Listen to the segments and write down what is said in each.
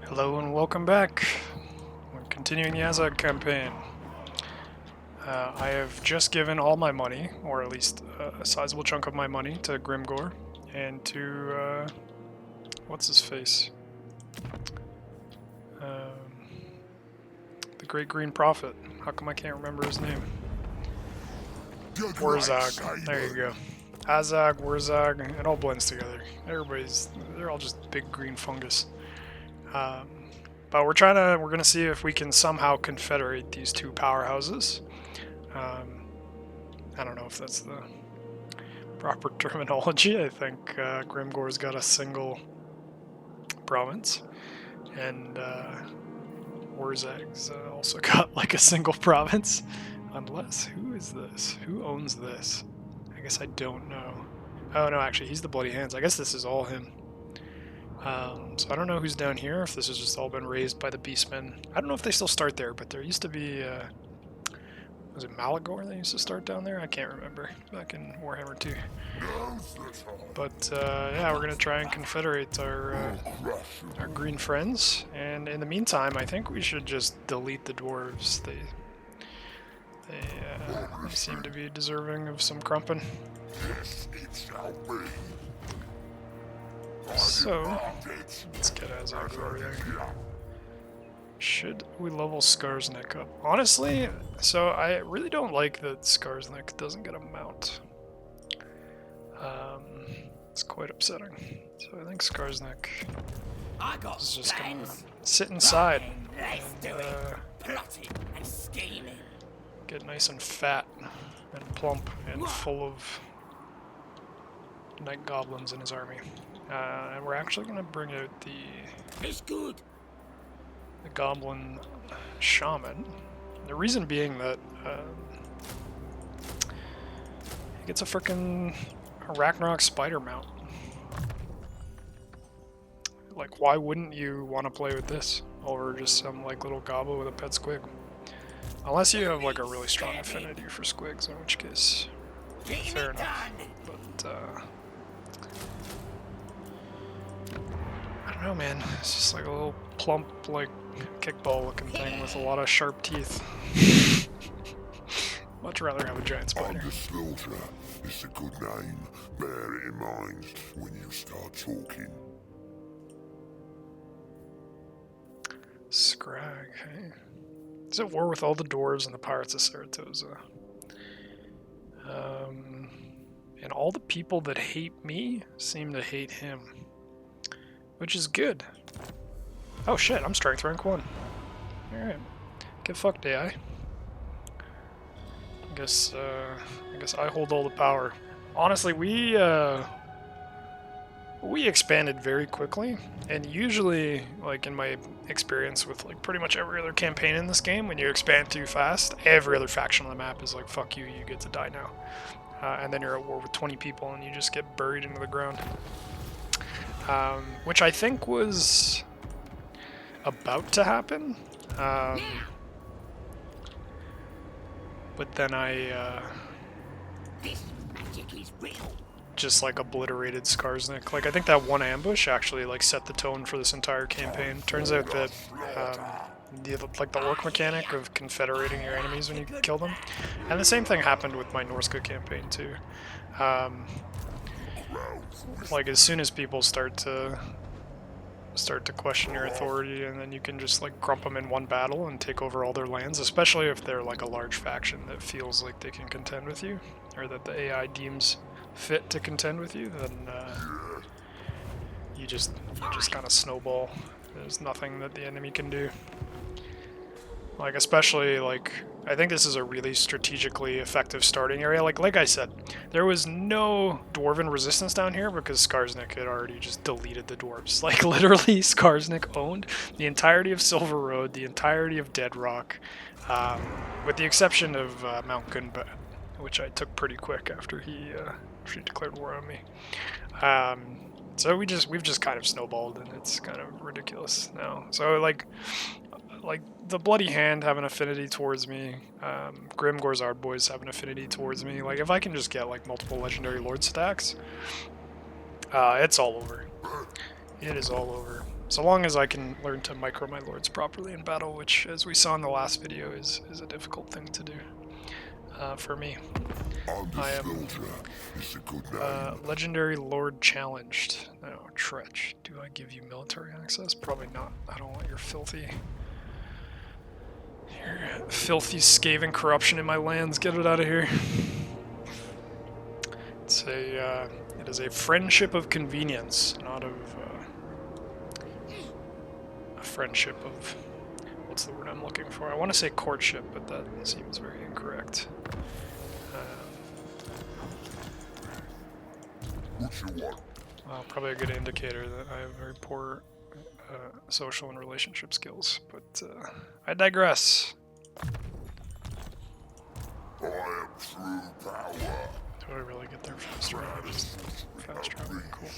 Hello and welcome back. We're continuing the Azhag campaign. I have just given all my money, or at least a sizable chunk of my money, to Grimgor and to what's his face? The Great Green Prophet. How come I can't remember his name? Warzag. There you go. Azhag, Warzag, it all blends together. They're all just big green fungus. But we're gonna see if we can somehow confederate these two powerhouses. I don't know if that's the proper terminology. I think Grimgor's got a single province, and Warzag's also got like a single province. Unless, who is this? Who owns this? I guess I don't know. Oh no, actually, he's the Bloody Hands. I guess this is all him. So I don't know who's down here, if this has just all been raised by the Beastmen. I don't know if they still start there, but there used to be, was it Malagor they used to start down there? I can't remember, back in Warhammer 2. But, yeah, we're going to try and confederate our green friends, and in the meantime, I think we should just delete the dwarves. They seem to be deserving of some crumping. So, let's get Azhag over there. Should we level Skarsnik up? Honestly, so I really don't like that Skarsnik doesn't get a mount. It's quite upsetting. So I think Skarsnik is just gonna sit inside and get nice and fat and plump and full of night goblins in his army. And we're actually going to bring out the goblin shaman. The reason being that he gets a frickin' Ragnarok spider mount. Like, why wouldn't you want to play with this over just some like little gobble with a pet squig? Unless you have like a really strong affinity for squigs, in which case, fair enough. But I don't know, man. It's just like a little plump, like, kickball looking thing with a lot of sharp teeth. Much rather have a giant spider. Slaughter is a good name. Bear it in mind when you start talking. Scrag, hey. He's at war with all the dwarves and the pirates of Saratoga. And all the people that hate me seem to hate him. Which is good. Oh shit, I'm strength rank 1. Alright. Get fucked, AI. I guess I hold all the power. Honestly, we expanded very quickly, and usually, like in my experience with like pretty much every other campaign in this game, when you expand too fast, every other faction on the map is like, fuck you, you get to die now. And then you're at war with 20 people and you just get buried into the ground. Which I think was about to happen, but then I just like obliterated Skarsnik. Like I think that one ambush actually like set the tone for this entire campaign. Turns out that the orc mechanic of confederating your enemies when you kill them, and the same thing happened with my Norska campaign too. Like as soon as people start to question your authority, and then you can just like crump them in one battle and take over all their lands, especially if they're like a large faction that feels like they can contend with you, or that the AI deems fit to contend with you, then you just kind of snowball. There's nothing that the enemy can do. Like especially like I think this is a really strategically effective starting area. Like I said, there was no dwarven resistance down here because Skarsnik had already just deleted the dwarves. Like literally, Skarsnik owned the entirety of Silver Road, the entirety of Dead Rock, with the exception of Mount Gunbat, which I took pretty quick after he declared war on me. So we've just kind of snowballed, and it's kind of ridiculous now. So like the Bloody Hand have an affinity towards me. Grimgor's Ard Boys have an affinity towards me. Like if I can just get like multiple legendary lord stacks, it's all over. It is all over. So long as I can learn to micro my lords properly in battle, which, as we saw in the last video, is a difficult thing to do for me. I am legendary lord challenged. No, Tretch. Do I give you military access? Probably not. I don't want your filthy scathing corruption in my lands. Get it out of here. It's a it is a friendship of convenience, not of a friendship of, what's the word I'm looking for? I want to say courtship, but that seems very incorrect. Well, probably a good indicator that I have very poor social and relationship skills, but I digress. I am true power. Do I really get there faster? Faster, cool.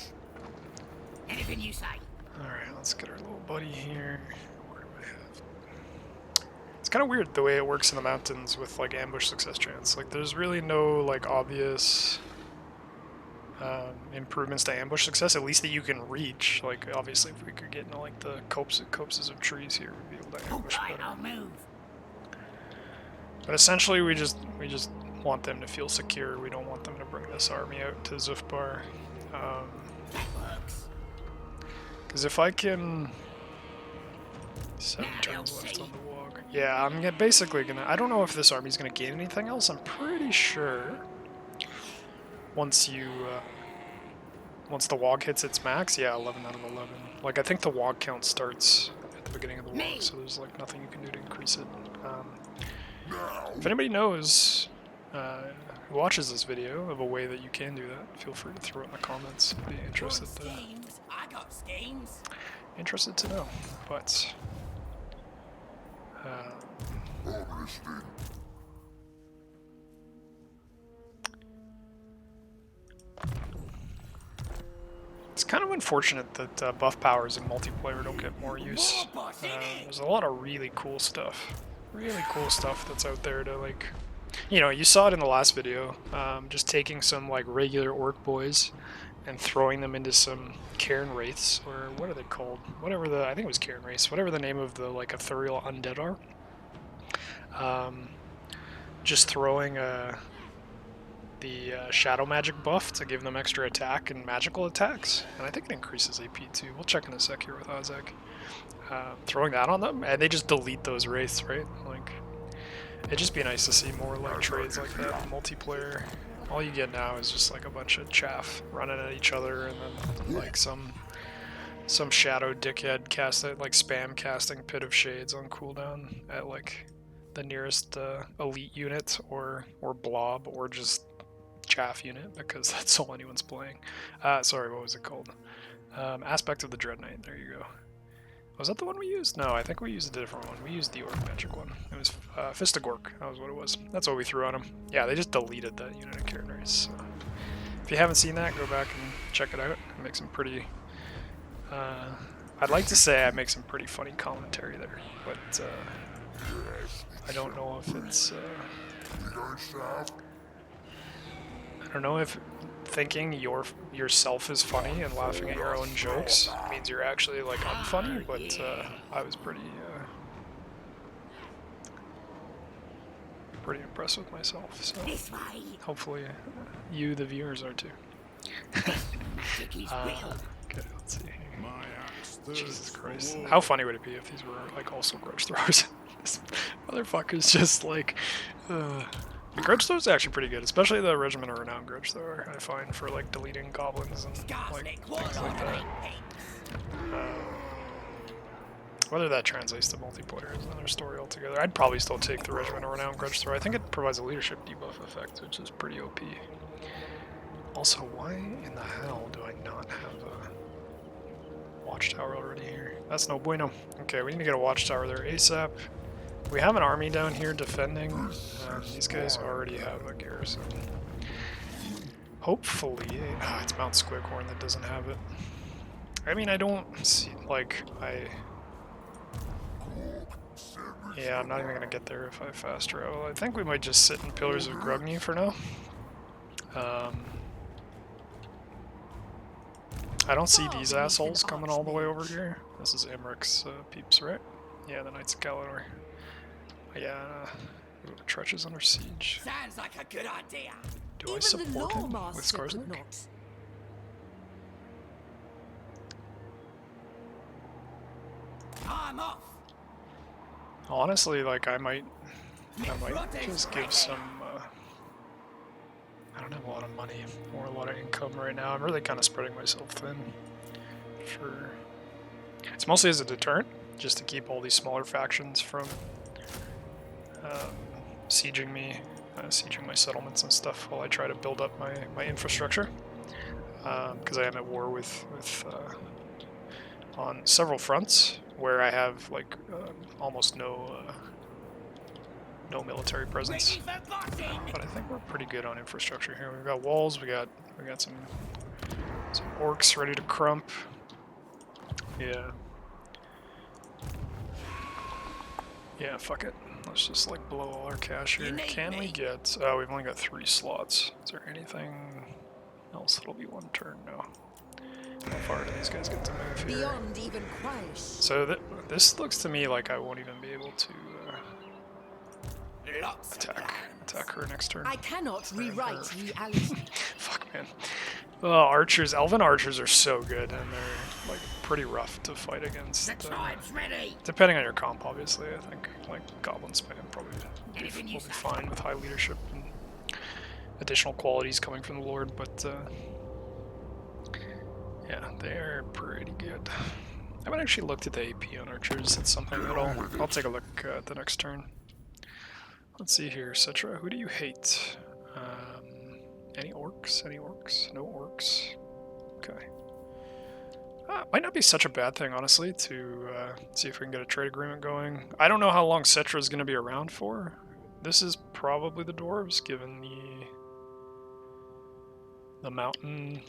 Anything you say. Alright, let's get our little buddy here. Where do I have? It's kind of weird the way it works in the mountains with like ambush success chance. Like there's really no like obvious improvements to ambush success, at least that you can reach. Like obviously if we could get into like the copses of trees here, we'd be able to ambush better. I'll move. But essentially we just want them to feel secure. We don't want them to bring this army out to Zufbar. Because if I can... 7 turns left on the walk. Yeah, I'm basically gonna... I don't know if this army's gonna gain anything else. I'm pretty sure once you... once the wog hits its max, yeah, 11 out of 11. Like, I think the wog count starts at the beginning of the wog, so there's like nothing you can do to increase it. If anybody knows who watches this video of a way that you can do that, feel free to throw it in the comments. I'd be interested to... Interested to know, but it's kind of unfortunate that buff powers in multiplayer don't get more use. There's a lot of really cool stuff that's out there to like, you know, you saw it in the last video, just taking some like regular orc boys and throwing them into some Cairn Wraiths, or what are they called? Whatever the, I think it was Cairn Wraiths, whatever the name of the like ethereal undead are. Just throwing the shadow magic buff to give them extra attack and magical attacks, and I think it increases AP too. We'll check in a sec here with Azhag. Throwing that on them, and they just delete those wraiths, right? Like, it'd just be nice to see more like trades like that in multiplayer. All you get now is just like a bunch of chaff running at each other, and then like some shadow dickhead like spam casting Pit of Shades on cooldown at like the nearest elite unit or blob or just chaff unit, because that's all anyone's playing. Sorry, what was it called? Aspect of the Dread Knight. There you go. Was that the one we used? No, I think we used a different one. We used the Orc Magic one. It was Fist of Gork. That was what it was. That's what we threw on him. Yeah, they just deleted that unit of Cairn Wraiths. So if you haven't seen that, go back and check it out. I make some pretty... I'd like to say I make some pretty funny commentary there, but I don't know if it's... I don't know if thinking yourself is funny and laughing at your own jokes means you're actually like unfunny, but I was pretty impressed with myself, so hopefully you, the viewers, are too. Okay, let's see here. Jesus Christ. How funny would it be if these were like also grudge throwers? This motherfucker's just like... The grudge thrower is actually pretty good, especially the Regiment of Renown grudge thrower, I find, for like deleting goblins and like things like that. Whether that translates to multiplayer is another story altogether. I'd probably still take the Regiment of Renown grudge thrower. I think it provides a leadership debuff effect, which is pretty OP. Also, why in the hell do I not have a watchtower already here? That's no bueno. Okay, we need to get a watchtower there ASAP. We have an army down here defending. These guys already have a garrison. Hopefully, it's Mount Squighorn that doesn't have it. I mean, I don't see, like, yeah, I'm not even gonna get there if I fast travel. I think we might just sit in Pillars of Grugni for now. I don't see Far these beneath an assholes coming all the way over archmage. here. This is Emmerich peeps, right? Yeah, the Knights of Galador. Yeah, ooh, Tretch is under siege. Sounds like a good idea. Do I Even the support him with Lawmaster could Skarsnik? not. I'm off. Honestly, like I might just give some. I don't have a lot of money or a lot of income right now. I'm really kind of spreading myself thin. For it's mostly as a deterrent, just to keep all these smaller factions from sieging me, sieging my settlements and stuff while I try to build up my infrastructure. Because I am at war with on several fronts where I have like almost no military presence. Ready for bossing. But I think we're pretty good on infrastructure here. We've got walls. We got some orcs ready to crump. Yeah. Yeah, fuck it. Let's just like blow all our cash here. Can we get... Oh, we've only got 3 slots. Is there anything else that'll be one turn? No. How far do these guys get to move here? Beyond even quiet. So this looks to me like I won't even be able to Lots of plans. attack her next turn. I cannot Turn rewrite her. reality. Fuck, man. Oh, archers, elven archers are so good, and they're like pretty rough to fight against. The tribe's ready. Depending on your comp, obviously. I think like goblin spam probably Anything will you be say. fine with high leadership and additional qualities coming from the Lord, but yeah, they're pretty good. I haven't actually looked at the AP on archers. It's something that I'll take a look at the next turn. Let's see here, Citra, who do you hate? Any orcs? Any orcs? No orcs. Okay. Might not be such a bad thing, honestly, to see if we can get a trade agreement going. I don't know how long Citra is going to be around for. This is probably the dwarves, given the mountain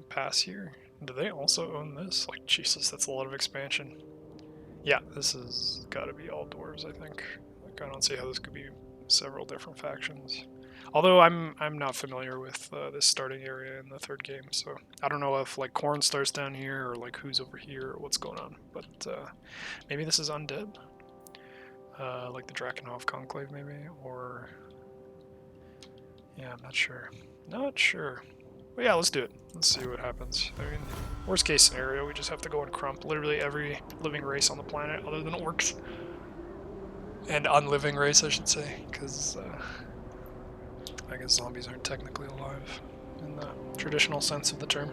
pass here. Do they also own this? Like, Jesus, that's a lot of expansion. Yeah, this has got to be all dwarves, I think. Like, I don't see how this could be several different factions. Although I'm not familiar with this starting area in the 3rd game, so I don't know if like Khorne starts down here or like who's over here or what's going on. But maybe this is undead, like the Drakenhof Conclave, maybe, or yeah, I'm not sure. Not sure. But yeah, let's do it. Let's see what happens. I mean, worst case scenario, we just have to go and crump literally every living race on the planet other than orcs. And unliving race, I should say, because I guess zombies aren't technically alive in the traditional sense of the term.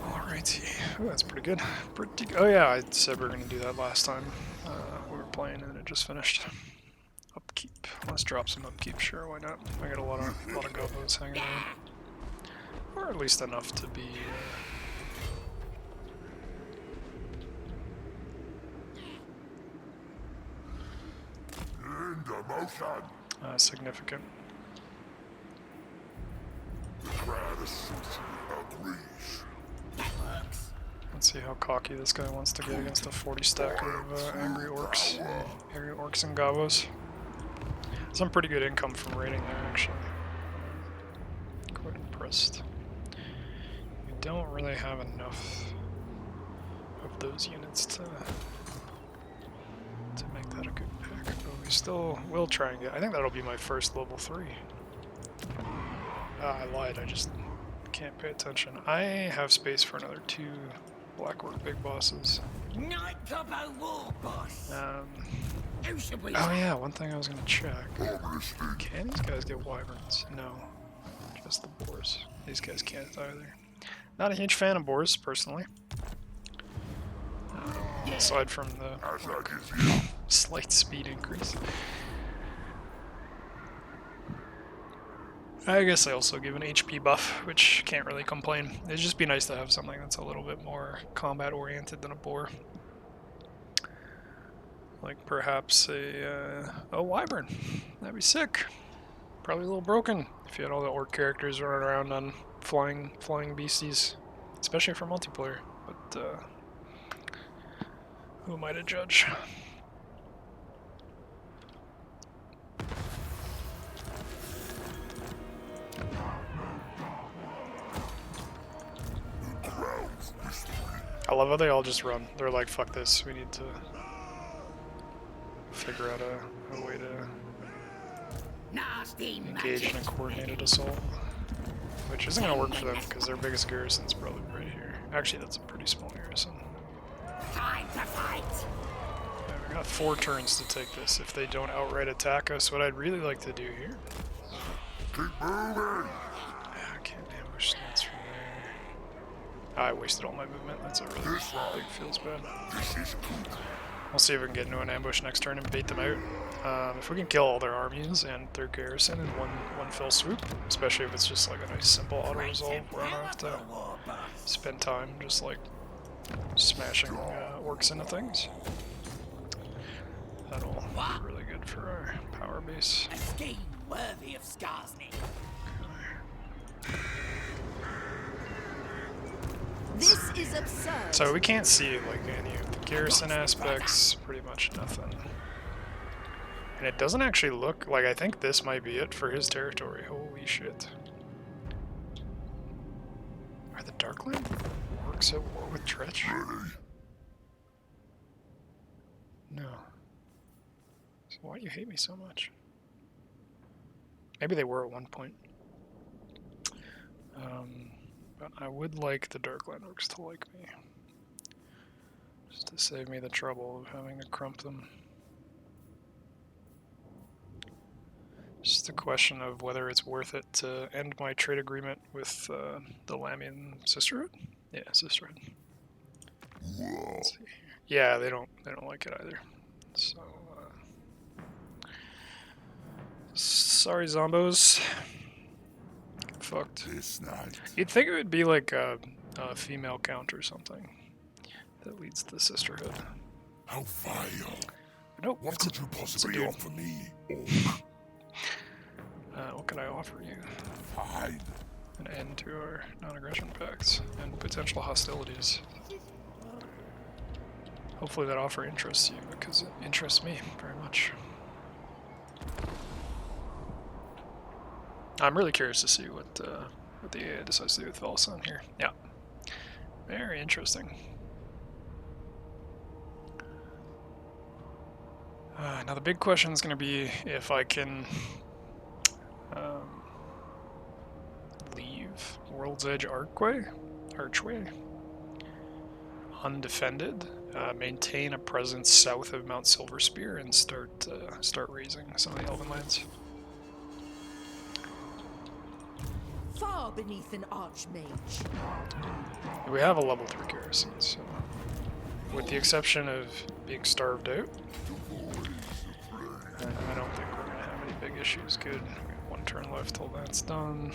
Alrighty. Ooh, that's pretty good. Oh yeah, I said we were going to do that last time we were playing and it just finished. Upkeep. Let's drop some upkeep, sure, why not? I got a lot of gobos hanging around. Or at least enough to be... significant. Let's see how cocky this guy wants to get against a 40 stack of angry orcs and gobos. Some pretty good income from raiding there, actually. Quite impressed. We don't really have enough of those units to make that a good pick, but we still will try and get... I think that'll be my first level 3. I lied, I just can't pay attention. I have space for another 2 Blackwork big bosses. Night Gobbo War Boss. Who should we Oh yeah, one thing I was gonna check. Can these guys get wyverns? No. Just the boars. These guys can't either. Not a huge fan of boars, personally. Aside from the slight speed increase. I guess I also give an HP buff, which can't really complain. It'd just be nice to have something that's a little bit more combat oriented than a boar. Like perhaps a wyvern. That'd be sick. Probably a little broken if you had all the orc characters running around on flying beasties, especially for multiplayer. But who am I to judge? love how they all just run. They're like, fuck this, we need to figure out a way to Nasty engage in a magic. coordinated assault. Which isn't going to work for them because their biggest garrison's probably right here. Actually, that's a pretty small garrison. Time to fight. Yeah, we got 4 turns to take this if they don't outright attack us. What I'd really like to do here... Keep moving! I can't ambush stunts from there. I wasted all my movement. That's a really big feels bad. This is good. We'll see if we can get into an ambush next turn and bait them out. If we can kill all their armies and their garrison in one fell swoop, especially if it's just like a nice simple auto-resolve where I don't have to spend time just like smashing orcs into things. That'll be really good for our power base. A scheme worthy of Skarsnik. This is absurd. So we can't see like any of the garrison aspects, pretty much nothing. And it doesn't actually look like, I think this might be it for his territory. Holy shit. Are the Darkland orcs at war with Tretch? No. So why do you hate me so much? Maybe they were at one point. But I would like the Darkland orcs to like me. Just to save me the trouble of having to crump them. Just a question of whether it's worth it to end my trade agreement with the Lamian Sisterhood. Yeah, Sisterhood. Let's see. Yeah, they don't like it either. So sorry, zombos. Get fucked. This night. You'd think it would be like a female count or something that leads the Sisterhood. How vile. Nope. What it's could you a possibly dude. offer me? What can I offer you? Fine. An end to our non-aggression pacts and potential hostilities. Hopefully that offer interests you, because it interests me very much. I'm really curious to see what the AI decides to do with Velson here. Yeah. Very interesting. Now the big question is going to be if I can leave World's Edge Archway undefended, maintain a presence south of Mount Silverspear, and start raising some of the Elven lands. Far beneath an archmage. We have a level 3 garrison, so with the exception of being starved out, I don't think we're going to have any big issues. Good. We have 1 turn left till that's done.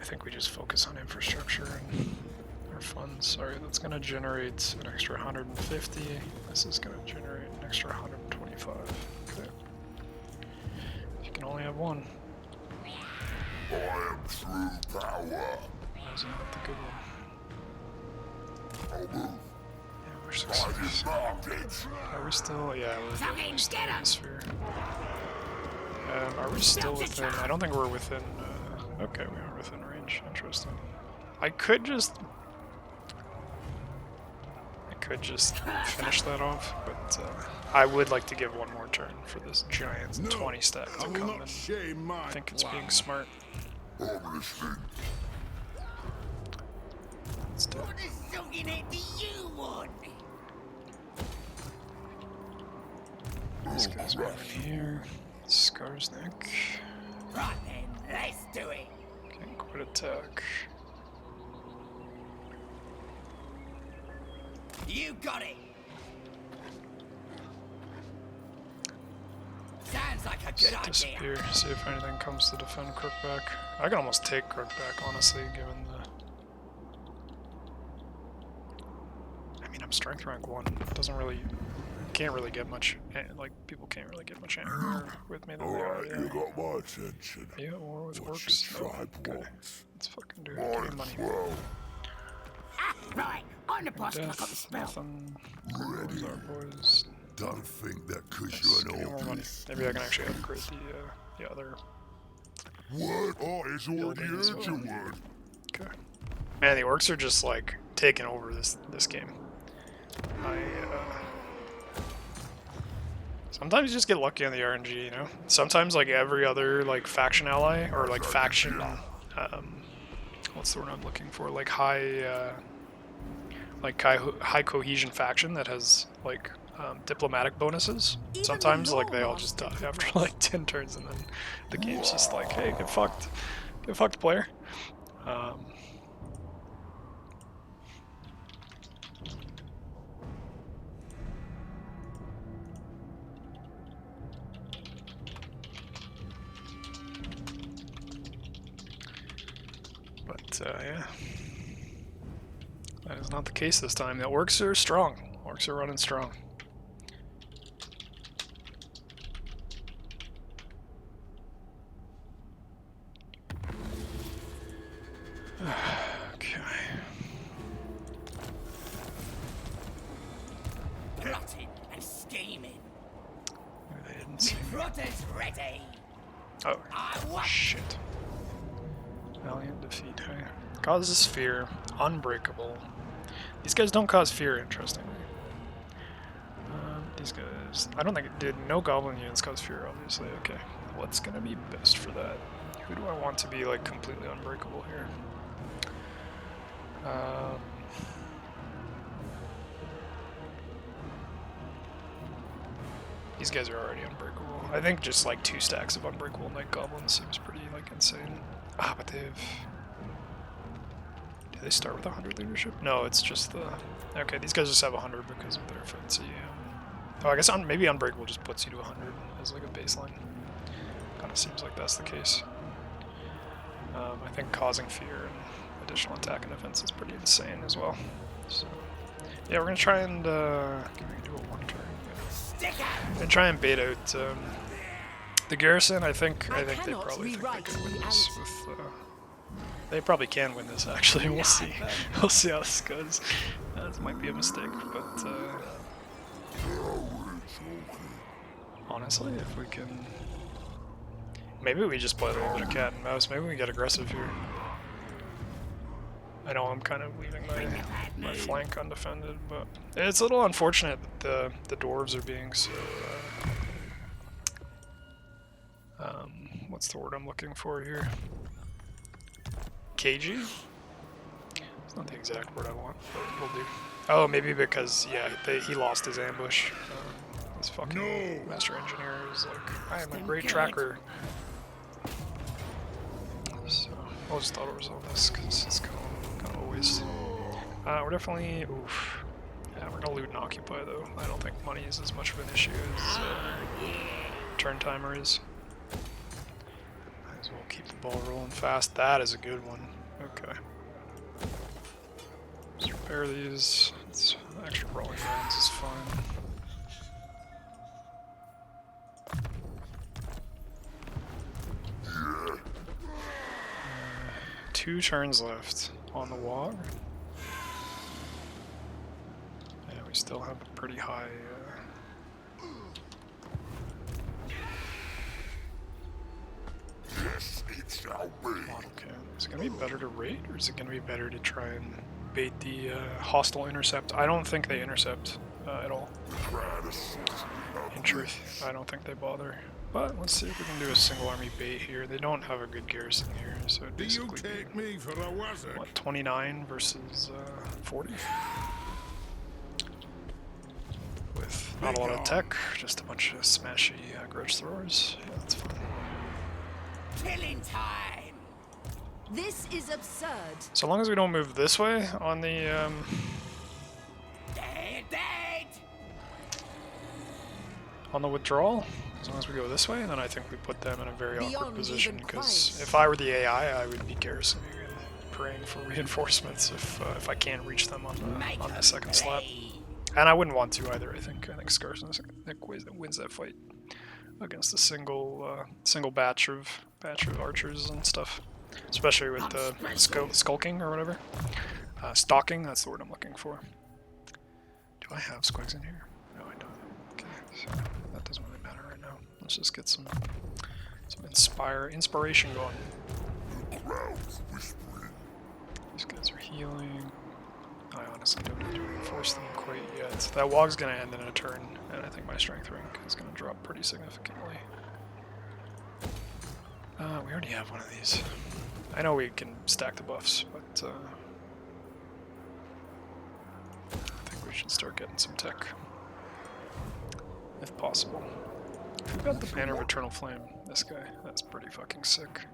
I think we just focus on infrastructure and our funds. Sorry, that's going to generate an extra 150. This is going to generate an extra 125. Okay. You can only have 1. I am true power. That was not the good one. I'll move. Yeah, we're I successful. marked it. Are we still? Yeah, we're Fucking still get in him. the sphere. Are we still within? I don't think we're within. Okay, we are within range. Interesting. I could just finish that off, but I would like to give 1 more turn for this giant 20 stack to come in. I think it's being smart. Obviously. Let's do it. What is soaking it do you want? This guy's going in here. Skarsnik. Right then, let's do it. Can't quit attack. You got it. Sounds like a good idea. Disappear. See if anything comes to defend Crookback. I can almost take Crookback, honestly, given the... I mean, I'm strength rank 1. Doesn't really... Can't really get much... Like, people can't really get much angrier with me than they are. Alright, you got my attention. Yeah, war with What orcs. your tribe Okay. wants. Let's fucking do it. Give me Mine money. as well. Right, on the boss, I got the Death, spell. nothing. Ready. Those are boys. Don't think that cause Let's you're get an more money. obvious. Maybe I can actually upgrade the other... What? Oh, it's already Building as heard your well. word. Okay. Man, the orcs are just like taking over this game. Sometimes you just get lucky on the RNG, you know? Sometimes like every other like faction ally or like faction what's the word I'm looking for? Like high cohesion faction that has like diplomatic bonuses. Sometimes like they all just die after like 10 turns and then the game's just like, hey, get fucked. Get fucked, player. Yeah. That is not the case this time. The orcs are strong. Orcs are running strong. Okay. Plotting and scheming. Maybe they didn't see me. Plotters ready. Oh, shit. Valiant defeat. Hey. Causes fear. Unbreakable. These guys don't cause fear, interestingly. These guys... I don't think it did. No goblin units cause fear, obviously. Okay. What's gonna be best for that? Who do I want to be, like, completely unbreakable here? These guys are already unbreakable. I think just, like, 2 stacks of unbreakable night goblins seems pretty, like, insane. Ah, but they've... Do they start with 100 leadership? No, it's just the... Okay, these guys just have 100 because of their fancy... Oh, I guess maybe Unbreakable just puts you to 100 as like a baseline. Kind of seems like that's the case. I think causing fear and additional attack and defense is pretty insane as well. So, yeah, we're gonna try and do a 1 turn. Yeah. We're gonna try and bait out the garrison. I think they probably think they can win this with. They probably can win this actually. We'll see. We'll see how this goes. This might be a mistake, but honestly, if we can, maybe we just play a little bit of cat and mouse. Maybe we get aggressive here. I know I'm kind of leaving my flank undefended, but it's a little unfortunate that the dwarves are being so. What's the word I'm looking for here? Cagey? It's not the exact word I want, but we'll do. Oh, maybe because, yeah, he lost his ambush. This fucking master engineer is like, I am a great tracker. So, I'll just auto-resolve this because it's kind of a waste. We're definitely, oof. Yeah, we're gonna loot and occupy though. I don't think money is as much of an issue as turn timer is. Might as well keep the ball rolling fast. That is a good one. Okay. Let's repair these. It's extra rolling rounds is fine. Two turns left on the Wog. Yeah, we still have a pretty high. Yes, it shall be. Model count. Is it gonna be better to raid, or is it gonna be better to try and bait the hostile intercept? I don't think they intercept at all. In truth, I don't think they bother. But let's see if we can do a single army bait here. They don't have a good garrison here, so it'd basically be, what, 29 versus 40? With not a lot of tech, just a bunch of smashy grudge throwers. Yeah, that's fine. Killing time. This is absurd. So long as we don't move this way on the Dead. on the withdrawal, as long as we go this way, then I think we put them in a very awkward Beyond position, even because Christ. if I were the AI, I would be garrisoning and praying for reinforcements if I can't reach them on the second slap. And I wouldn't want to either. I think Scarson wins that fight against a single batch of archers and stuff, especially with the skulking or whatever. Stalking, that's the word I'm looking for. Do I have squigs in here? No, I don't. Okay, so that doesn't really matter right now. Let's just get some inspiration going. Crowds whispering. These guys are healing. I honestly don't need to reinforce them quite yet. That wog's gonna end in a turn, and I think my strength rank is gonna drop pretty significantly. We already have one of these. I know we can stack the buffs, but I think we should start getting some tech. If possible. Who got the Banner of Eternal Flame? This guy. That's pretty fucking sick.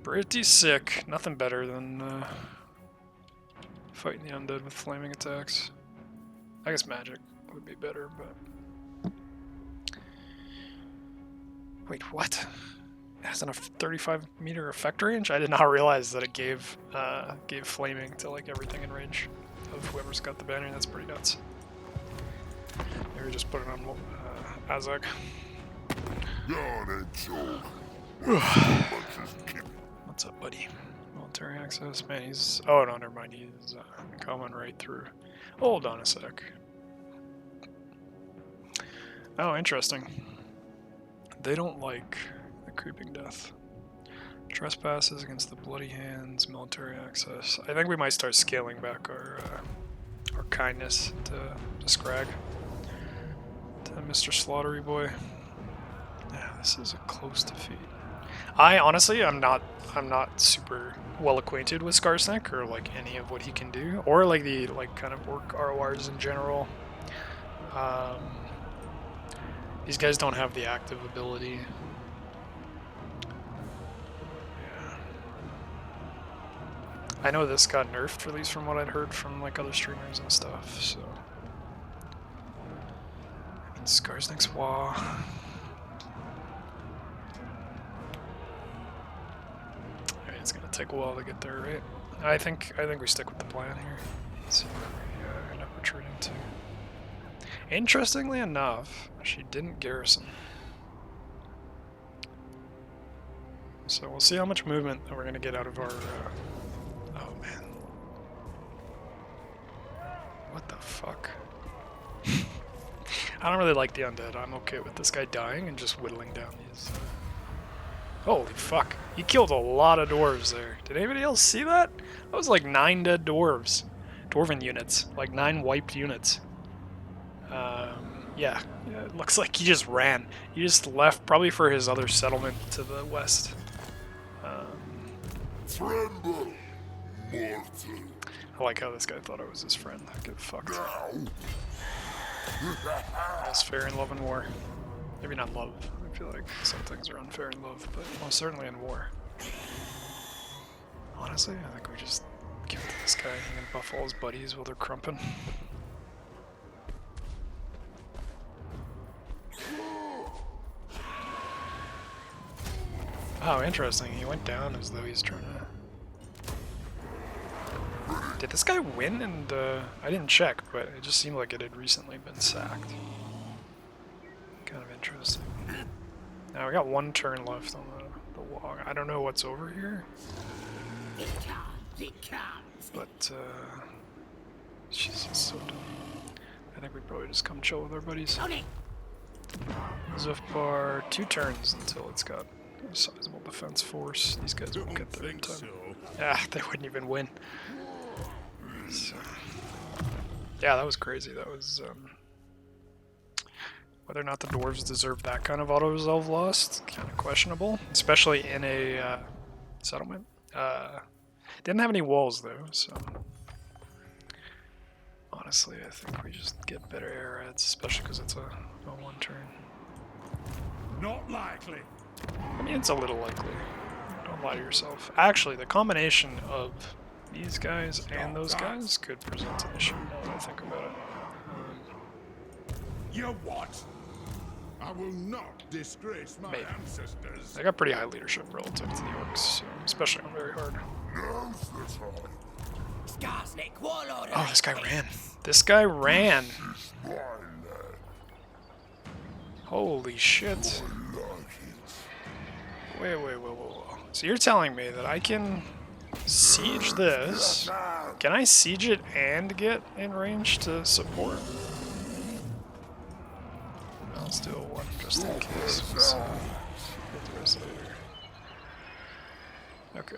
Pretty sick. Nothing better than fighting the undead with flaming attacks. I guess magic would be better, but... Wait, what? It has a 35-meter effect range? I did not realize that it gave flaming to like everything in range of whoever's got the banner. That's pretty nuts. Maybe just put it on Azhag. What's up, buddy? Military access? Man, he's... Oh, no, never mind. He's coming right through. Hold on a sec. Oh, interesting. They don't like the creeping death. Trespasses against the bloody hands, military access. I think we might start scaling back our kindness to Scrag. To Mr. Slaughtery Boy. Yeah, this is a close defeat. I honestly, I'm not super well acquainted with Skarsnik or like any of what he can do, or like the kind of orc RORs in general. These guys don't have the active ability. Yeah. I know this got nerfed, at least from what I'd heard from like other streamers and stuff. So, I mean, Skarsnik's Wa. It's gonna take a while to get there, right? I think we stick with the plan here. Let's see where we end up retreating to. Interestingly enough, she didn't garrison. So we'll see how much movement that we're gonna get out of our. Oh man, what the fuck? I don't really like the undead. I'm okay with this guy dying and just whittling down these. Holy fuck. He killed a lot of dwarves there. Did anybody else see that? That was like 9 dead dwarves. Dwarven units. Like 9 wiped units. Yeah, it looks like he just ran. He just left, probably for his other settlement to the west. Tremble, mortal. I like how this guy thought I was his friend. I get fucked. All's fair in love and war. Maybe not love. I feel like some things are unfair in love, but most certainly in war. Honestly, I think we just give it to this guy and buff all his buddies while they're crumping. Oh, interesting. He went down as though he's trying to... Did this guy win? And I didn't check, but it just seemed like it had recently been sacked. Kind of interesting. Now we got 1 turn left on the wall. I don't know what's over here. But, Jesus, so dumb. I think we probably just come chill with our buddies. Zufbar, 2 turns until it's got a sizable defense force. These guys won't get there in time. Ah, they wouldn't even win. So, yeah, that was crazy. That was, whether or not the dwarves deserve that kind of auto-resolve loss, kind of questionable. Especially in a settlement. Didn't have any walls, though, so... Honestly, I think we just get better arrowheads, especially because it's a 1 turn. Not likely. I mean, it's a little likely. Don't lie to yourself. Actually, the combination of these guys and those guys could present an issue now that I think about it. You what? I will not disgrace my ancestors. They got pretty high leadership relative to the orcs, so especially on very hard. Oh, this guy ran. This guy ran. Holy shit. Wait. So you're telling me that I can siege this? Can I siege it and get in range to support? Let's do a 1 just in case. We'll see. Get the rest later. Okay.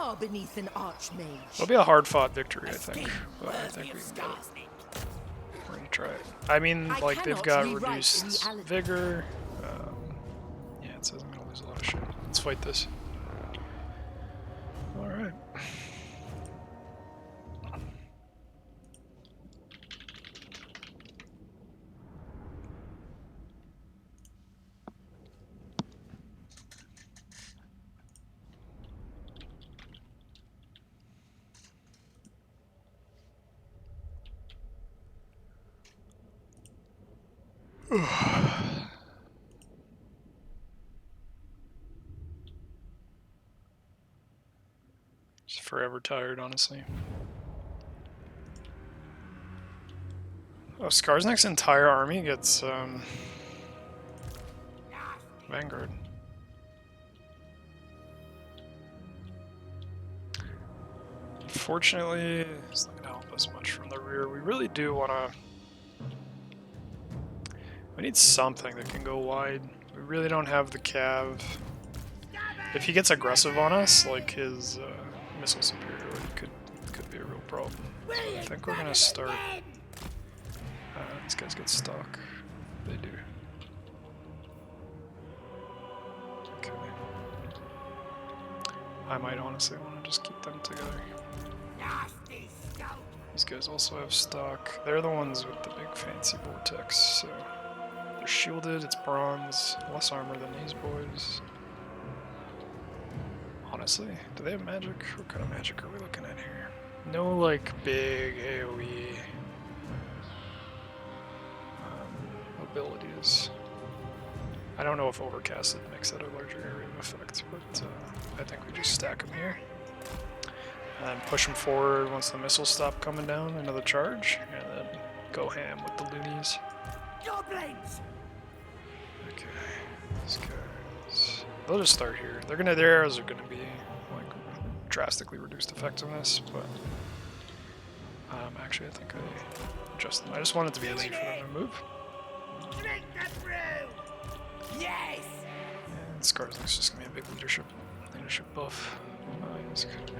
far beneath an archmage. It'll be a hard-fought victory, I think. But I think we can get it. We're gonna try it. I mean, I like, they've cannot got rewrite reduced reality. vigor. Yeah, it says I'm gonna lose a lot of shit. Let's fight this. Alright. Just forever tired, honestly. Oh, Skarsnik's entire army gets, Vanguard. Unfortunately, it's not gonna help us much from the rear. We really do wanna... We need something that can go wide. We really don't have the cav. If he gets aggressive on us, like his missile superiority could be a real problem. So I think we're gonna start. These guys get stuck. They do. Okay. I might honestly want to just keep them together. These guys also have stock. They're the ones with the big fancy vortex, so they're shielded, it's bronze, less armor than these boys. Honestly, do they have magic? What kind of magic are we looking at here? No, like, big AoE abilities. I don't know if Overcasted makes that a larger area of effect, but I think we just stack them here. And then push them forward once the missiles stop coming down, another charge, and then go ham with the loonies. Goblins! Okay, these guys... They'll just start here. Their arrows are gonna be, like, drastically reduced effectiveness, but... actually, I think I adjust them. I just want it to be easy for them to move. Drink the brew! Yes! And Skarsnik's just gonna be a big leadership buff.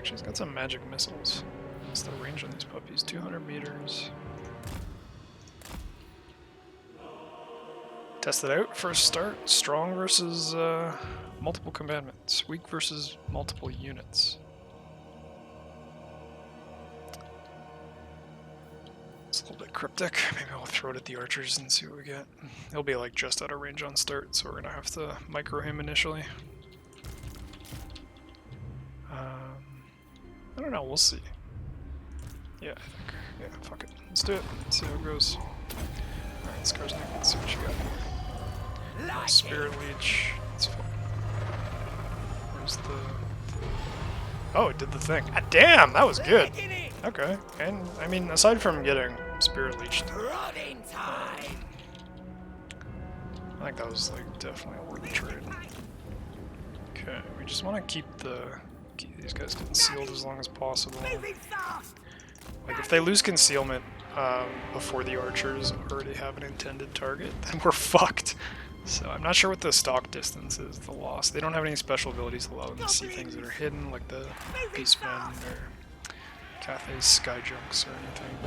He's got some magic missiles. What's the range on these puppies? 200 meters. Test it out. First start. Strong versus multiple commandments. Weak versus multiple units. It's a little bit cryptic. Maybe I'll throw it at the archers and see what we get. He'll be like just out of range on start, so we're gonna have to micro him initially. I don't know, we'll see. Yeah, I think. Yeah, fuck it. Let's do it. Let's see how it goes. Alright, Skarsnik, let's see what you got. Spirit Leech. That's fine. Where's the... Oh, it did the thing. Ah, damn, that was good. Okay, and I mean, aside from getting Spirit Leech, I think that was like definitely a worthy trade. Okay, we just want to keep these guys concealed as long as possible. Like if they lose concealment before the archers already have an intended target, then we're fucked. So I'm not sure what the stock distance is, the loss. They don't have any special abilities that allow them to see things that are hidden, like the Beastmen or Cathay's Sky Junks or anything.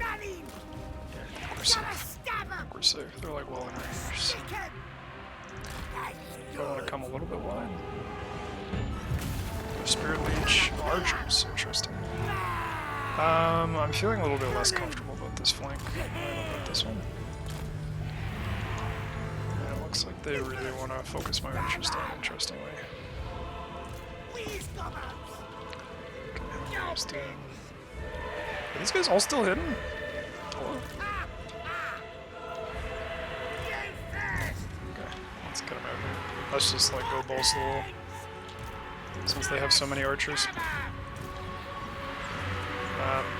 Yeah, I think we're safe. I think we're safe. They're like well in range. So. I want to come a little bit wide. Spirit Leech, Archers, interesting. I'm feeling a little bit less comfortable about this flank than about this one. Yeah, it looks like they really want to focus my archers down interestingly. Okay, are these guys all still hidden? Hello? Okay, let's get them out here. Let's just like go balls to the wall. Since they have so many archers.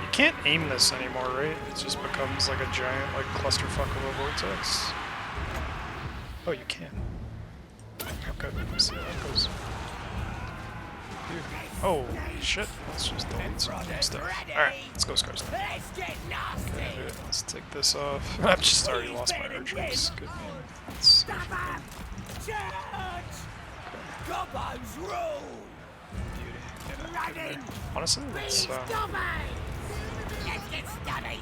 You can't aim this anymore, right? It just becomes like a giant like clusterfuck of a vortex. Oh, you can. Okay, let's see how that goes. Oh, shit. Let's just delete some stuff. Alright, let's go, Skarsnik. Okay, let's take this off. I've just already lost my archers. Good name. Let's see if we can... Gobbo's rule. Beauty. Yeah, good Running. there. Honestly, let's, Let's get steady.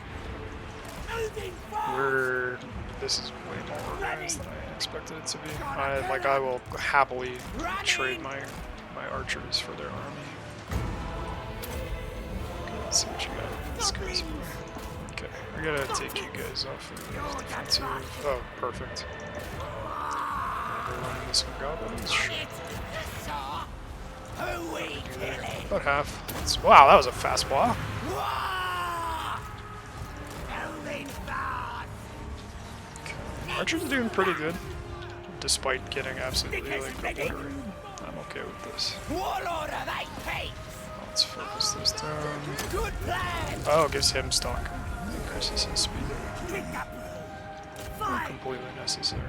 Moving fast. we're... This is way more organized than I expected it to be. I will happily trade my archers for their army. Okay, let's see what you got with this guy's for. Okay, we gotta take you guys off of defensive. Oh, perfect. We're running this one goblins. Sure. Who we killing? About half. Wow, that was a fast wall. Moving fast. Archers are doing pretty good, despite getting absolutely like obliterated. I'm okay with this. What order they take? Let's focus this down. Good plan. Oh, gives him stock. Increases his speed. Pick up. Not Fight. completely necessary,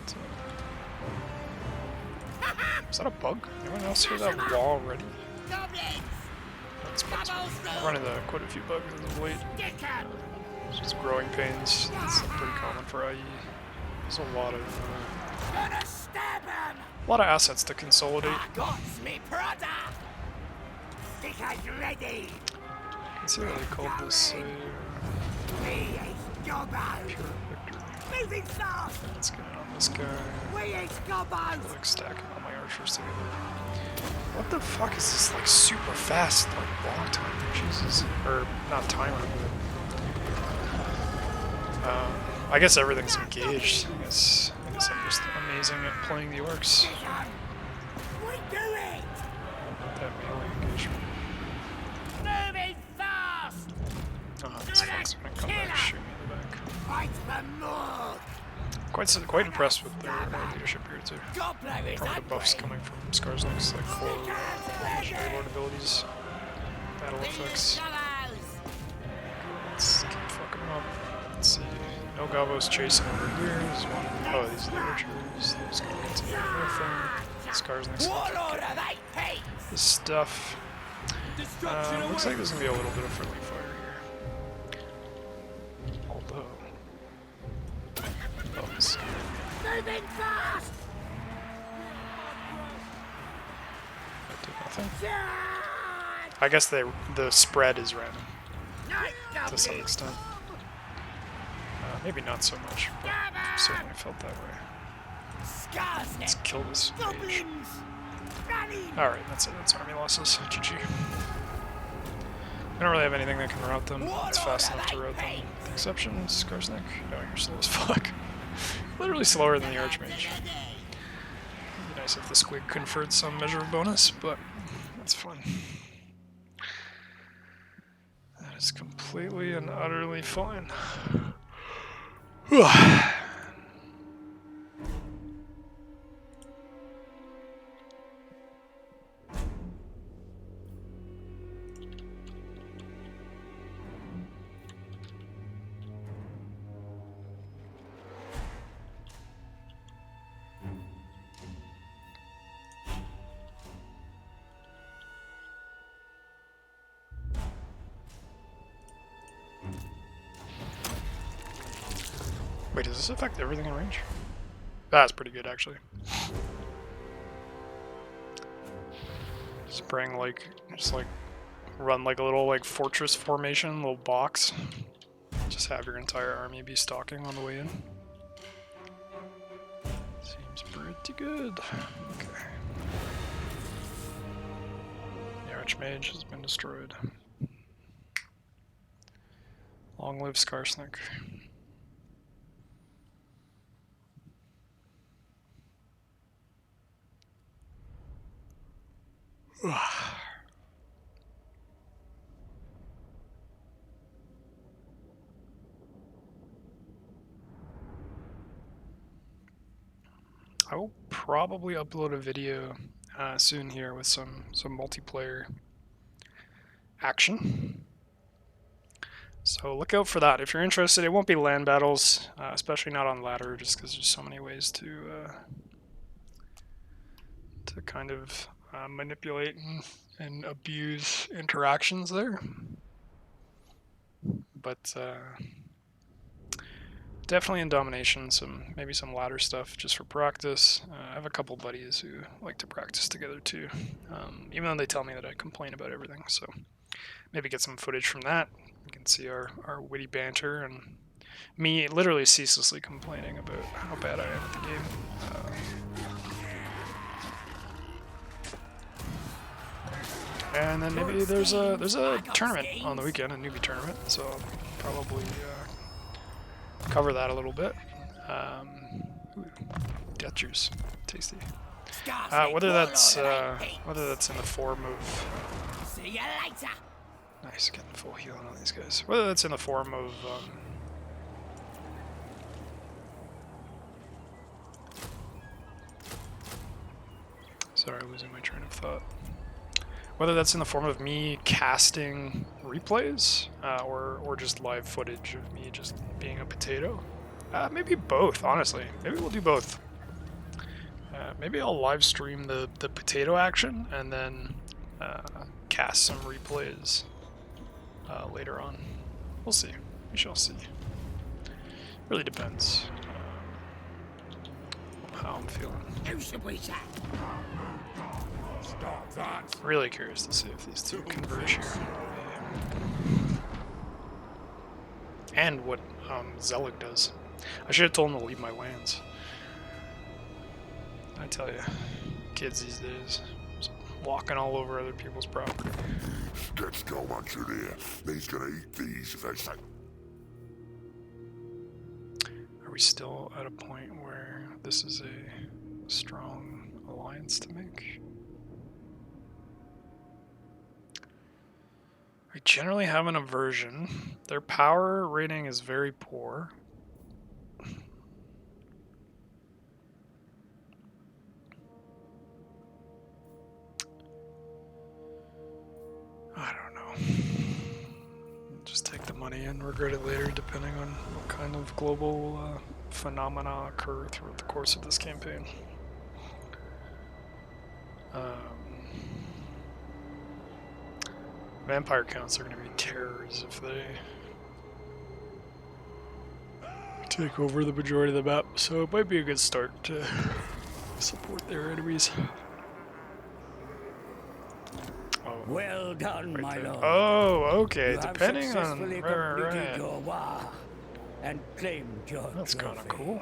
but is that a bug? Anyone else hear that wall already? Goblins. That's bugs. I'm running quite a few bugs as of late. Stick up. It's just growing pains. It's pretty common for IE. There's a lot of Gonna stab him. assets to consolidate. I got me brother. Stickers ready. I can see why they called this We ain't Gobbo. pure victory. Moving fast. Let's get in on this guy. We ain't Gobbo. Like stacking all my archers together. What the fuck is this like super fast like long timer? Jesus, or not timer, but I guess everything's engaged. I guess I'm just amazing at playing the orcs. We do it. That melee engagement. Moving fast. This fuck's gonna come back and shoot me in the back. Fight for more. Quite impressed with their leadership here too. Gobbler is Probably the buffs coming from Skarsnik's like core Lord abilities, battle effects. Let's keep fucking them up. Let's see. No Gobbo's chasing over here. There's one. Oh, these are the archers. They're just gonna continue with them. Skarsnik's What gonna order they take? this stuff. Looks like there's gonna be a little bit of friendly fire here. Although. Oh, this is Moving fast. that did nothing. Charge. I guess the spread is random Night to some goblins. extent. Maybe not so much, but certainly felt that way. Skarsnik. Let's kill this mage. Goblins. Running. Alright, that's it. That's army losses. GG. I don't really have anything that can route them. It's fast enough to route them. The exception is Skarsnik. No, you're slow as fuck. Literally slower than the Archmage. It'd be nice if the squig conferred some measure of bonus, but that's fine. That is completely and utterly fine. Wait, does this affect everything in range? That's pretty good, actually. Spraying like, just like, run like a little like fortress formation, little box. Just have your entire army be stalking on the way in. Seems pretty good. Okay. The Archmage has been destroyed. Long live Skarsnik. I will probably upload a video soon here with some multiplayer action. So look out for that if you're interested. It won't be land battles, especially not on ladder, just because there's so many ways to kind of manipulate and abuse interactions there. But definitely in domination, maybe some ladder stuff just for practice. I have a couple buddies who like to practice together too, even though they tell me that I complain about everything. So maybe get some footage from that. You can see our witty banter and me literally ceaselessly complaining about how bad I am at the game. And then maybe there's a tournament on the weekend, a newbie tournament, so I'll probably cover that a little bit. Ooh, death juice, tasty. Whether that's in the form of See you later. nice, getting full healing on these guys. Whether that's in the form of sorry, losing my train of thought. Whether that's in the form of me casting replays, or just live footage of me just being a potato. Maybe both, honestly. Maybe we'll do both. Maybe I'll live stream the potato action and then cast some replays later on. We'll see. We shall see. Really depends how I'm feeling. Who should we say? Really curious to see if these two converge here. And what Azhag does. I should have told him to leave my lands. I tell you, kids these days, just walking all over other people's property. Get no muncher there. They's gonna eat these if they say. Are we still at a point where this is a strong alliance to make? We generally have an aversion. Their power rating is very poor. I don't know. Just take the money and regret it later, depending on what kind of global phenomena occur throughout the course of this campaign. Vampire counts are going to be terrors if they take over the majority of the map, so it might be a good start to support their enemies. Oh, Well done, my there. lord. Oh, okay. You have Depending on successfully completed your war and claimed your That's kind of trophy. cool.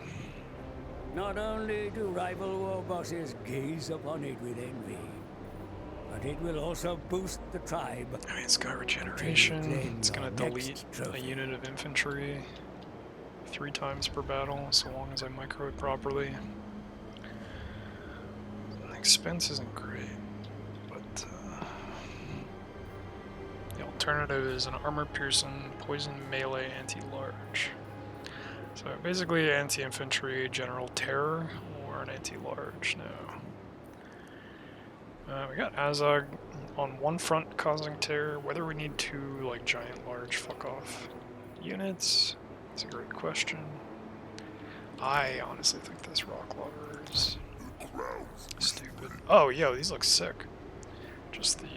Not only do rival war bosses gaze upon it with envy, but it will also boost the tribe. I mean, it's got regeneration. Claim It's gonna your next delete a trophy. unit of infantry 3 times per battle, so long as I micro it properly. The expense isn't great, but the alternative is an armor-piercing, poison melee anti-large. So basically, anti-infantry general terror or an anti-large now. We got Azhag on one front causing terror. Whether we need 2 like giant large fuck off units, that's a great question. I honestly think this rock logger is stupid. Oh, yo, these look sick. Just the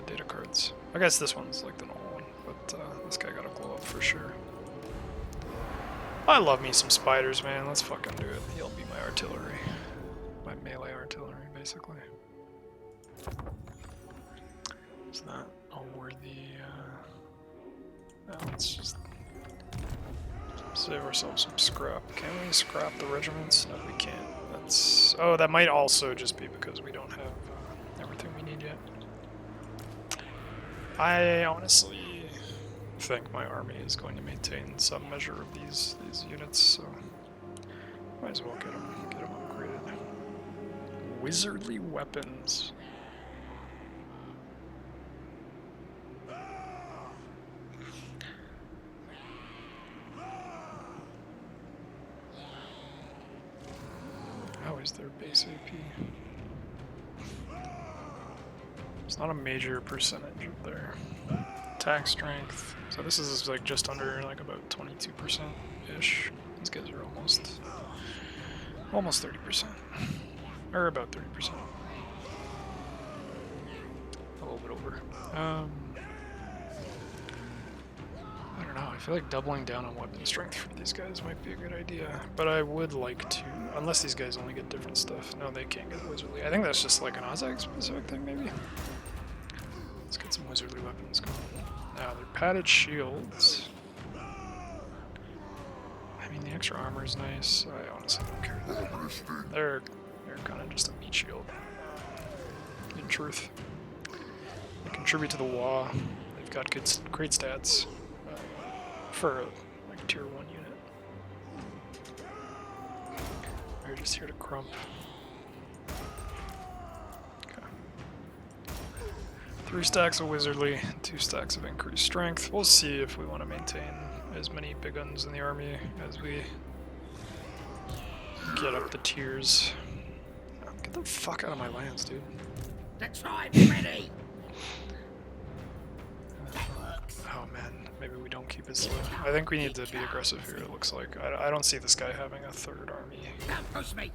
data cards. I guess this one's like the normal one, but this guy got a glow up for sure. I love me some spiders, man. Let's fucking do it. He'll be my artillery. My melee artillery, basically. Is that all worthy? No, let's just save ourselves some scrap. Can we scrap the regiments? No, we can't. That's... Oh, that might also just be because we don't have everything we need yet. I honestly think my army is going to maintain some measure of these units, so might as well get them upgraded. Wizardly weapons. How is their base AP? It's not a major percentage of their attack strength. So this is like just under like about 22%-ish. These guys are almost 30%. Or about 30%. A little bit over. I don't don't know, I feel like doubling down on weapon strength for these guys might be a good idea. But I would like to, unless these guys only get different stuff. No, they can't get wizardly. I think that's just like an Azhag specific thing, maybe. Let's get some wizardly weapons going. Now, they're padded shields. I mean, the extra armor is nice. I honestly don't care. They're kind of just a meat shield. In truth. They contribute to the WA. They've got great stats. For like a tier 1 unit. We're just here to crump. Okay. 3 stacks of wizardly, 2 stacks of increased strength. We'll see if we want to maintain as many big guns in the army as we get up the tiers. Oh, get the fuck out of my lands, dude. The tribe's ready! Oh man, maybe we don't keep it slow. I think we need to be aggressive here, it looks like. I don't see this guy having a 3rd army. Don't push me!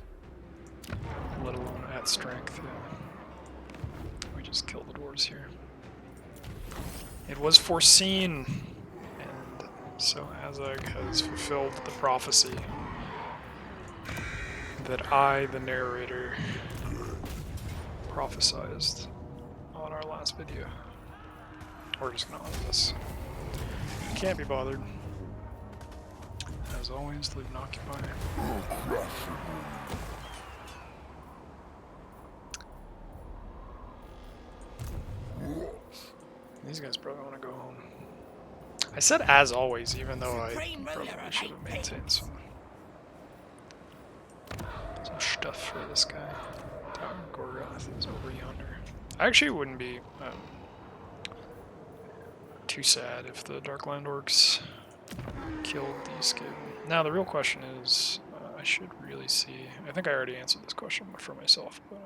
Let alone at strength. Yeah. We just kill the dwarves here. It was foreseen! And so Azhag has fulfilled the prophecy that I, the narrator, prophesized on our last video. We're just gonna hunt this. Can't be bothered. As always, leave an occupier. These guys probably want to go home. I said as always, even though I probably should have maintained some stuff for this guy. Gorgoth is over yonder. I actually wouldn't be too sad if the Darkland Orcs killed these Skaven. Now the real question is, I should really see. I think I already answered this question for myself, but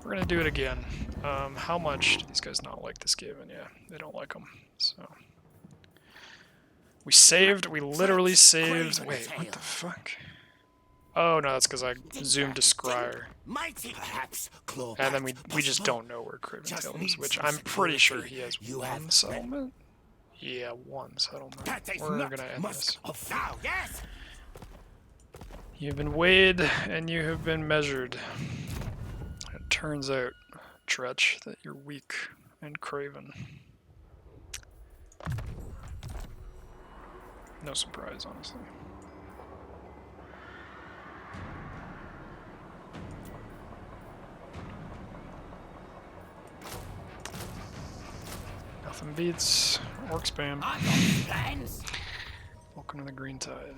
we're gonna do it again. How much do these guys not like the Skaven? Yeah, they don't like them. So we saved. We literally saved. Wait, what the fuck? Oh no, that's because I zoomed to Scryer. And then we just don't know where Craventail is, which I'm pretty sure he has 1 settlement. Yeah, 1 settlement. We're gonna end this. You've been weighed and you have been measured. It turns out, Tretch, that you're weak and craven. No surprise, honestly. Nothing beats orc spam. Welcome to the Green Tide.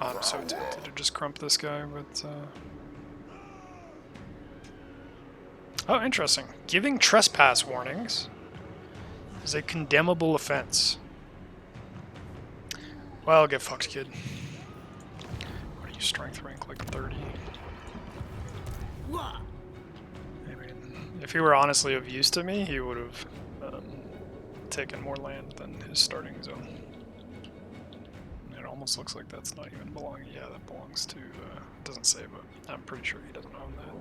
I'm so tempted to just crump this guy, but oh, interesting. Giving trespass warnings is a condemnable offense. Well, get fucked, kid. What are you, strength rank like 30? I mean, if he were honestly of use to me, he would have taken more land than his starting zone. It almost looks like that's not even belonging. Yeah, that belongs to, it doesn't say, but I'm pretty sure he doesn't own that.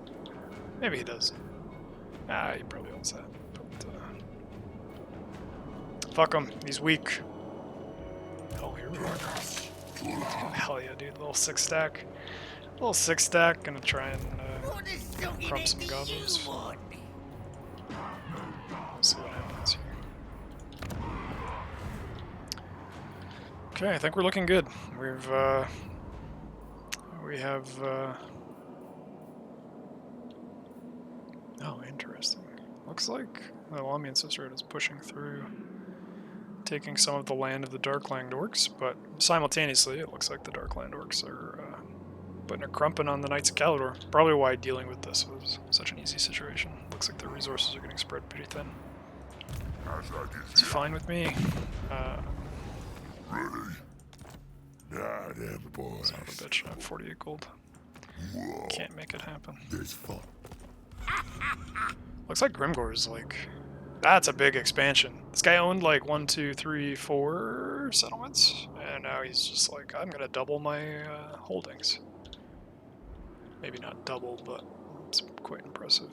Maybe he does. Ah, he probably owns that. But, fuck him, he's weak. Oh, here we are. Hell yeah, dude, little 6-stack. Little 6-stack, gonna try and crump some goblins. See what happens here. Okay, I think we're looking good. We have oh, interesting. Looks like the Lamian Sisterhood is pushing through, taking some of the land of the Darkland Orcs, but simultaneously it looks like the Darkland Orcs are putting a crumping on the Knights of Caledor. Probably why dealing with this was such an easy situation. Looks like their resources are getting spread pretty thin. It's fine with me. Ready? Nah, them boys. Son of a bitch, I have 48 gold. Whoa. Can't make it happen. There's fun. Looks like Grimgor's like... That's a big expansion. This guy owned like 1, 2, 3, 4 settlements, and now he's just like, I'm gonna double my holdings. Maybe not double, but it's quite impressive.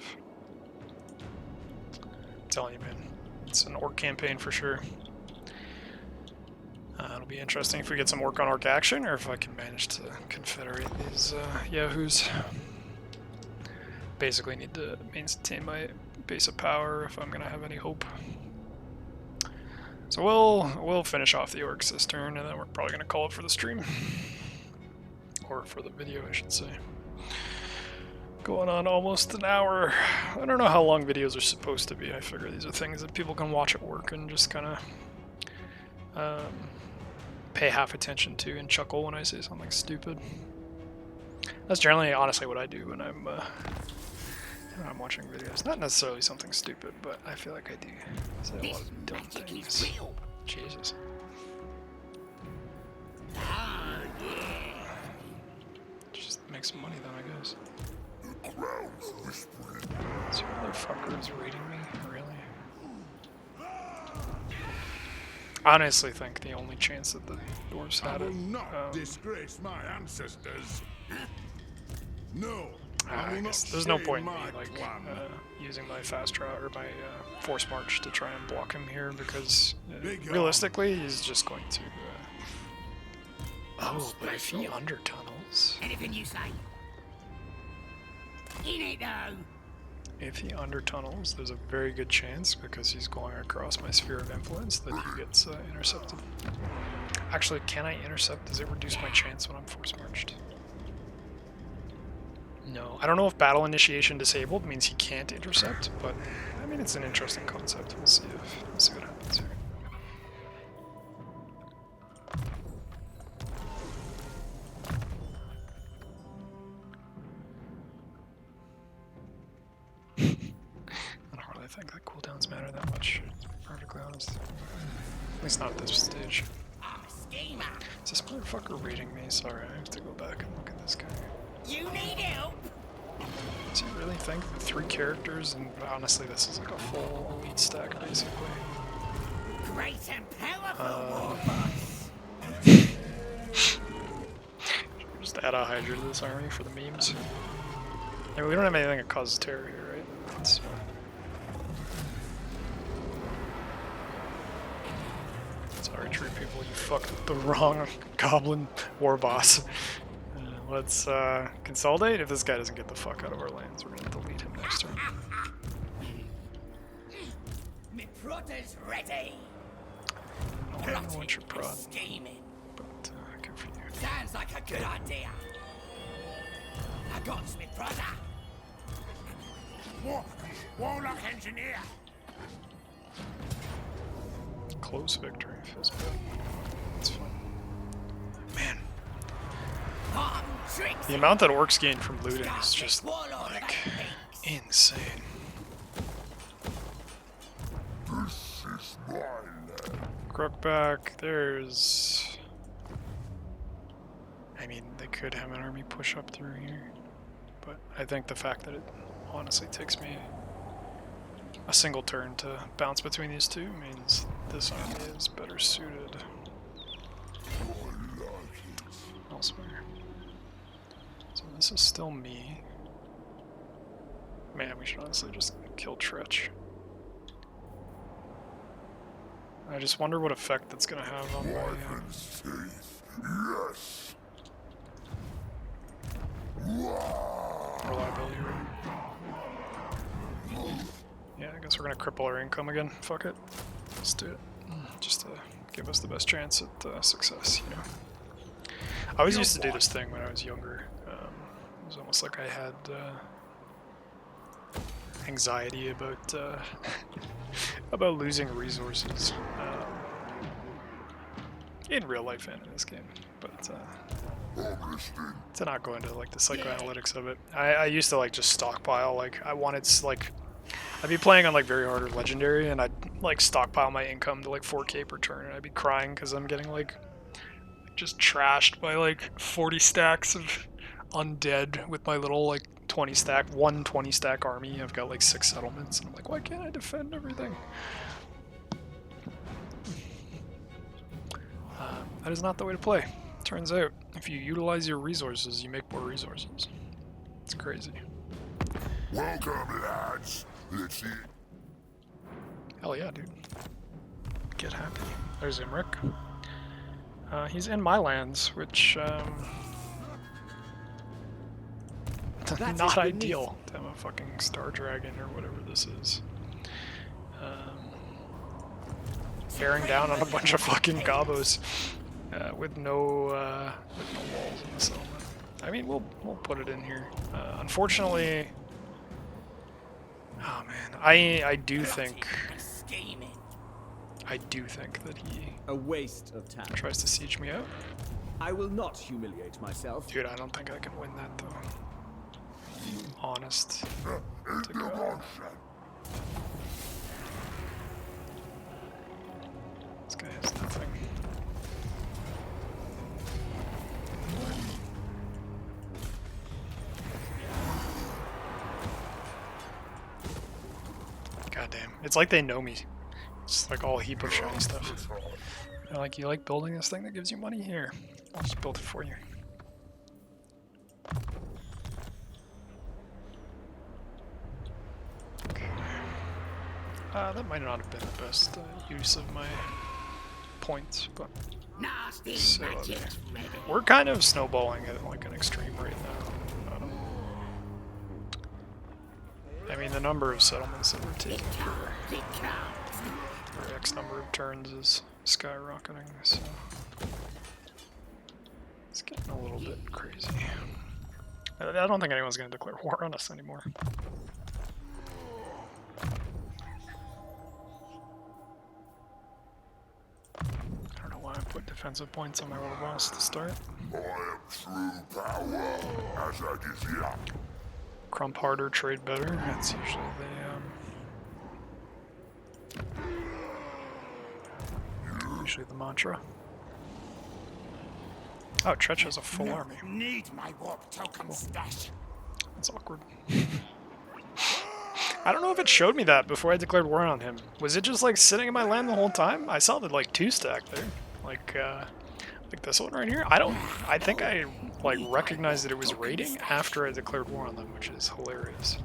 I'm telling you, man, it's an orc campaign for sure. It'll be interesting if we get some orc on orc action, or if I can manage to confederate these yahoos. Basically need to maintain my base of power if I'm gonna have any hope. So we'll finish off the orcs this turn, and then we're probably gonna call it for the stream. Or for the video, I should say. Going on almost an hour. I don't know how long videos are supposed to be. I figure these are things that people can watch at work and just kind of pay half attention to and chuckle when I say something stupid. That's generally, honestly, what I do when I'm watching videos. Not necessarily something stupid, but I feel like I do. I say a lot of dumb things. Jesus. Just make some money then, I guess. The crowd's whispering. This motherfucker is raiding me? Really? I honestly think the only chance that the dwarves had I it. will not disgrace my ancestors. No, I will not There's no shame point in me my like clan. using my fast route or my force march to try and block him here because Big realistically he's just going to. Oh, but if he under tunnels, Anything you say? In it though. if he under tunnels, there's a very good chance because he's going across my sphere of influence that he gets intercepted. Actually, can I intercept? Does it reduce my chance when I'm force marched? No, I don't know if battle initiation disabled means he can't intercept, but I mean it's an interesting concept. We'll see what happens here. I don't really think that cooldowns matter that much, to be perfectly honest. At least not at this stage. I'm a schemer. Is this motherfucker raiding me? Sorry, I have to go back and look at this guy. You need help. Does he really think that 3 characters, and honestly this is like a full elite stack basically. Great and powerful war boss. Just add a Hydra to this army for the memes. I mean, we don't have anything that causes terror here, right? That's, sorry, true people, you fucked with the wrong goblin war boss. Let's consolidate. If this guy doesn't get the fuck out of our lands, we're gonna delete him next turn. Me protter's ready. I don't want your Plotting prod, and scheming. but good for you. Sounds like a good idea. I got me brother. Warlock engineer. Close victory feels bad. It's fine. Man, Fun tricks. the amount that orcs gain from looting is just Warlord like that thinks. insane. This is my land. Crookback, there's... I mean, they could have an army push up through here, but I think the fact that it honestly takes me a single turn to bounce between these two means this army is better suited elsewhere. So this is still me. Man, we should honestly just kill Tretch. I just wonder what effect that's gonna have on my Wyvern's teeth. Yes. reliability rate. Yeah, I guess we're gonna cripple our income again. Fuck it. Let's do it. Just to give us the best chance at success, you know. I always used to do this thing when I was younger. It was almost like I had anxiety about about losing resources in real life and in this game, but to not go into like the psychoanalytics of it. I used to like just stockpile. Like I wanted like I'd be playing on like very hard or legendary, and I'd like stockpile my income to like 4K per turn, and I'd be crying because I'm getting like just trashed by like 40 stacks of undead with my little like 20 stack army. I've got like 6 settlements, and I'm like, why can't I defend everything? That is not the way to play. Turns out, if you utilize your resources, you make more resources. It's crazy. Welcome, lads. Let's see. Hell yeah, dude. Get happy. There's Imric. He's in my lands, which, not ideal to have a fucking Star Dragon or whatever this is. Bearing down on a bunch of fucking gobos with no walls in the settlement. I mean, we'll put it in here. Unfortunately, oh man, I do think that he A waste of time. tries to siege me out. I will not humiliate myself. Dude, I don't think I can win that though. Honest to God. This guy has nothing. God damn. It's like they know me. It's like all heap of shiny stuff. They're like, you like building this thing that gives you money? Here, I'll just build it for you. Okay. That might not have been the best use of my points, but so, we're kind of snowballing at like an extreme right now. I mean, the number of settlements that we're taking for X number of turns is skyrocketing, so it's getting a little bit crazy. I don't think anyone's going to declare war on us anymore. I don't know why I put defensive points on my little boss to start. I am true power. Azhag is here. Crump harder, trade better. That's usually the mantra. Oh, Tretch has a full army. Need my warp token stash. That's awkward. I don't know if it showed me that before I declared war on him. Was it just like sitting in my land the whole time? I saw the like 2-stack there, like this one right here. I think I like recognized that it was raiding after I declared war on them, which is hilarious.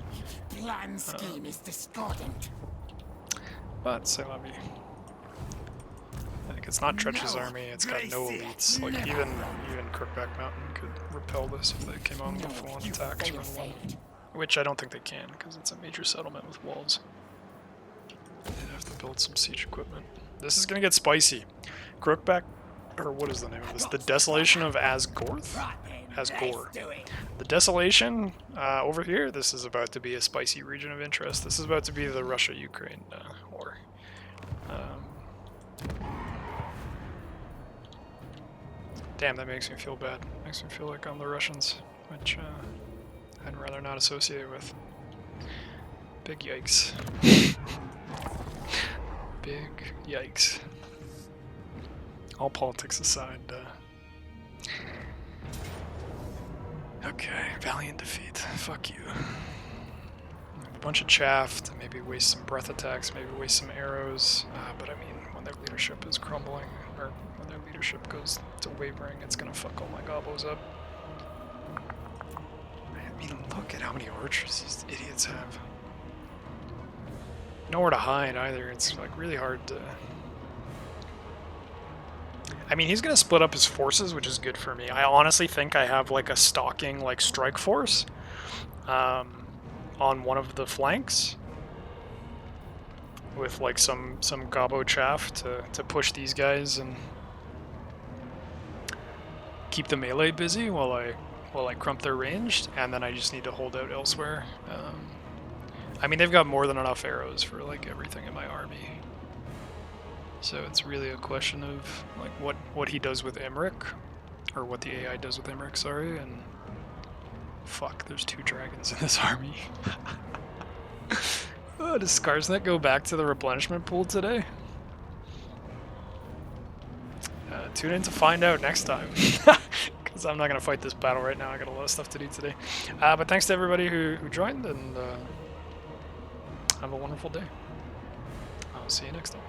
Plan scheme is discordant. But say la vie. Like it's not Tretch's army. It's got no elites. Like even Crookback Mountain could repel this if they came on with full-on attacks from one. Which I don't think they can, because it's a major settlement with walls. They'd have to build some siege equipment. This is gonna get spicy. Crookback, or what is the name of this? The Desolation of Azgorth? Asgore. The Desolation over here, this is about to be a spicy region of interest. This is about to be the Russia-Ukraine war. Damn, that makes me feel bad. Makes me feel like I'm the Russians, which I'd rather not associate with. Big yikes. Big yikes. All politics aside, okay, valiant defeat. Fuck you. A bunch of chaff to maybe waste some breath attacks, maybe waste some arrows, but I mean, when their leadership is crumbling, or when their leadership goes to wavering, it's gonna fuck all my gobos up. I mean, look at how many archers these idiots have. Nowhere to hide either. It's like really hard to... I mean, he's gonna split up his forces, which is good for me. I honestly think I have like a stalking like strike force on one of the flanks with like some gobbo chaff to push these guys and keep the melee busy while I crump their ranged, and then I just need to hold out elsewhere. I mean, they've got more than enough arrows for like everything in my army. So it's really a question of like what he does with Imric, or what the AI does with Imric, sorry, and fuck, there's 2 dragons in this army. Oh, does Scarsnet go back to the replenishment pool today? Tune in to find out next time, because I'm not going to fight this battle right now. I got a lot of stuff to do today. But thanks to everybody who joined, and have a wonderful day. I'll see you next time.